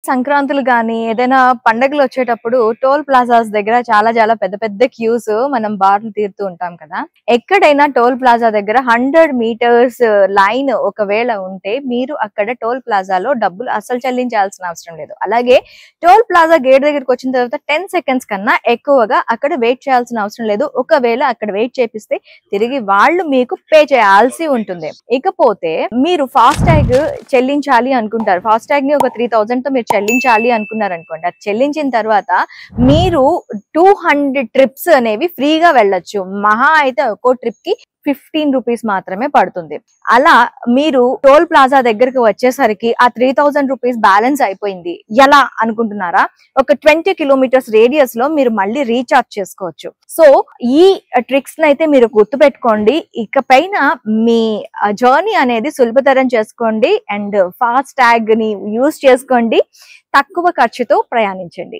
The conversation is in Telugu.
సంక్రాంతులు గాని, ఏదైనా పండగలొచ్చేటప్పుడు టోల్ ప్లాజాస్ దగ్గర చాలా చాలా పెద్ద పెద్ద క్యూస్ మనం బారులు తీరుతూ ఉంటాం కదా! ఎక్కడైనా టోల్ ప్లాజా దగ్గర 100 మీటర్స్ లైన్ ఒకవేళ ఉంటే మీరు అక్కడ టోల్ ప్లాజాలో డబ్బులు అస్సలు చెల్లించాల్సిన అవసరం లేదు. అలాగే టోల్ ప్లాజా గేట్ దగ్గరికొచ్చిన తర్వాత 10 సెకండ్స్ కన్నా ఎక్కువగా అక్కడ వెయిట్ చేయాల్సిన అవసరం లేదు. ఒకవేళ అక్కడ వెయిట్ చేపిస్తే తిరిగి వాళ్ళు మీకు పే చేయాల్సి ఉంటుంది. ఇకపోతే మీరు ఫాస్టాగ్ చెల్లించాలి అనుకుంటారు. ఫాస్టాగ్‌ని ఒక 3000తో మీరు చెల్లించాలి అనుకున్నారనుకోండి. అది చెల్లించిన తర్వాత మీరు 200 ట్రిప్స్ అనేవి ఫ్రీగా వెళ్ళొచ్చు. మహా అయితే ఒక్కో ట్రిప్‌కి 15 రూపీస్ మాత్రమే పడుతుంది. అలా మీరు టోల్ ప్లాజా దగ్గరికి వచ్చేసరికి ఆ 3000 రూపీస్ బ్యాలెన్స్ అయిపోయింది. ఎలా అనుకుంటున్నారా? ఒక 20 కిలోమీటర్స్ రేడియస్ లో మీరు మళ్ళీ రీచార్జ్ చేసుకోవచ్చు. సో ఈ ట్రిక్స్ నైతే మీరు గుర్తుపెట్టుకోండి. ఇకపైన మీ జర్నీ అనేది సులభతరం చేసుకోండి అండ్ ఫాస్ట్ ట్యాగ్ ని యూజ్ చేసుకోండి. తక్కువ ఖర్చుతో ప్రయాణించండి.